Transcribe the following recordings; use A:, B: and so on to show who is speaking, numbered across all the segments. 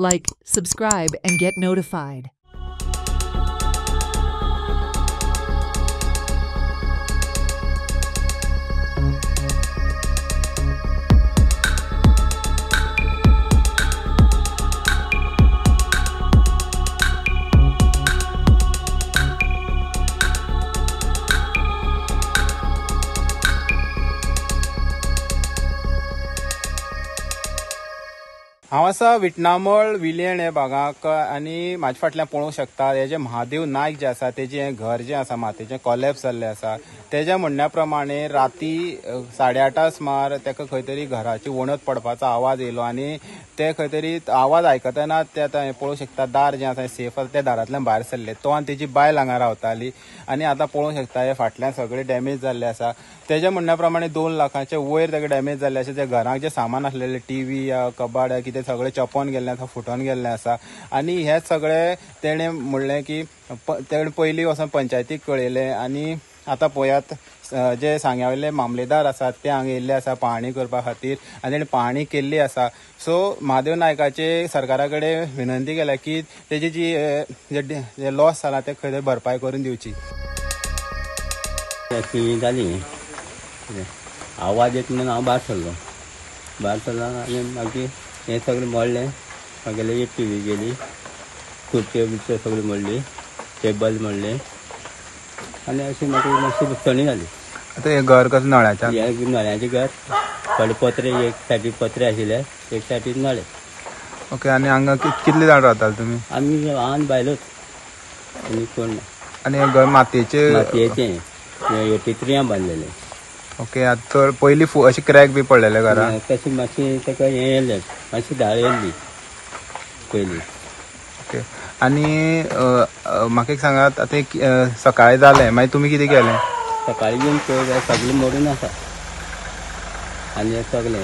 A: Like, subscribe, and get notified.
B: हांव आसा विटनामळ विलेण हे भागाक आनी म्हाजे फाटल्यान पळोवंक शकता हे जे महादेव नायक जे आसा तेजे हे घर जे आसा मातयेचें कॉलेप्स जाल्लें आसा तेज्या म्हणण्या प्रमाणे राती 8:30 सुमार तेका खंय तरी घराची वणत पडपाचो आवाज येयलो आनी ते खंय तरी आवाज आयकतना ते आतां हें पळोवंक शकता दार जें आसा सेफ आसा त्या दारांतल्यान भायर सरले तो आनी तेजी बायल हांगा रावताली आनी आतां पळोवंक शकता हे फाटल्यान सगळें डॅमेज जाल्लें आसा तेज्या म्हणण्या प्रमाणे 2 लाखांचे वयर तेका डॅमेज जाल्लें आसा जे घरांत जे सामान आसलेलें टीव्ही या कबाड या कितें सगळें चोपोन गेल्लें आसा फुटोन गेल्लें आसा आनी हेच सगळें तेणें म्हणलें की तेणें पयलीं वचोन पंचायतीक कळयलें आनी आतां पळयात जे सांग्यावयले मामलेदार आसात ते हांगा येयल्ले आसा पाहणी करपा खातीर आनी तेणें पाहणी केल्ली आसा सो महादेव नायकाचे सरकारा कडेन विनंती केल्या की तेजी जे लॉस जाला ते खंय तरी भरपाय करून दिवची.
C: जाली आवाज येता म्हणून हांव भायर सरलो आनी मागीर हें सगळें मोडलें मागीर एक टीव्ही गेली खुर्च्यो बिर्च्यो सगळी मोडली टेबल मोडलें आनी अशी मागीर मातशी थंडी जाली.
B: आतां हें घर कसं नळ्याचें?
C: हें नळ्याचें घर थोडे पत्रे एक सायडीक पत्रे आशिल्ले एक सायडीक नळे.
B: ओके आनी हांगा कितले जाण रावताले तुमी?
C: आमी आनी बायलोच आनी कोण ना.
B: आनी हें घर मातयेचें
C: 83 बांदलेलें.
B: ओके आतां पयलीं अशी क्रॅक बी पडलेले घरा?
C: तशी मातशी ताका हें येयलें मातशी धाळ येयल्ली पयलीं.
B: ओके आनी म्हाका एक सांगात आतां सकाळीं जालें मागीर तुमी कितें केलें?
C: सकाळीं येवन पळयलें सगळें मोडून आसा आनी सगळें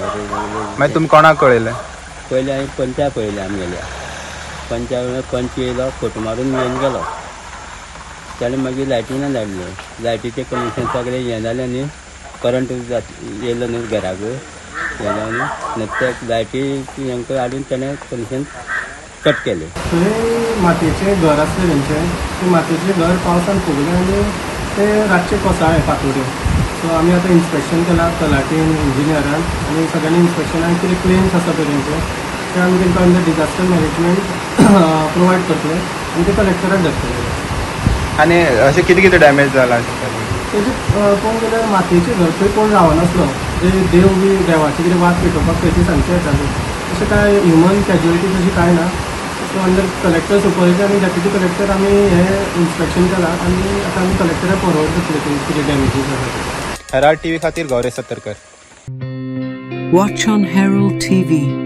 B: मागीर तुमी कोणाक कळयलें?
C: पयलीं हांवें पंचा पळयलें आमगेल्या पंच येयलो फोटो मारून येवन गेलो ताणें मागीर लायटीन धाडलें लायटीचें कनेक्शन सगळें हें जालें आनी करंट येयलो न्हू घराक हें जावन ते लायटी हांकां हाडून ताणें कनेक्शन कट केलें.
D: थंय मातयेचें घर आसलें तेंचें तें मातयेचें घर पावसान फुगलें आनी ते रातचे कोसळ्ळे फातोऱ्यो. सो आमी आतां इन्स्पेक्शन केलां तलाटीन इंजिनियरान आनी सगळ्यांनी इन्स्पेक्शनाक कितें क्लेम्स आसा पळय तेंचे ते आमी तेंकां अंडर डिजास्टर मॅनेजमेंट प्रोवायड करतले आनी ते कलेक्टराक धाडटले.
B: आनी अशें कितें कितें डॅमेज जाला?
D: तेजे पळोवंक गेल्यार मातयेचें घर थंय कोण रावनासलो जे देव बी देवाचे कितें वाट पेटोवपाक थंयची सांगचे येताले अशें कांय ह्युमन कॅज्युअलिटी तशी कांय ना. सो अंडर कलेक्टर सुपरवायजर आनी डेप्युटी कलेक्टर आमी हें इन्स्पेक्शन केलां आनी आतां आमी कलेक्टराक फॉरवर्ड करतले कितें डॅमेजीस आसा.
B: हेराल्ड टीव्ही खातीर Gauresh सत्तरकर.
A: Watch on Herald TV.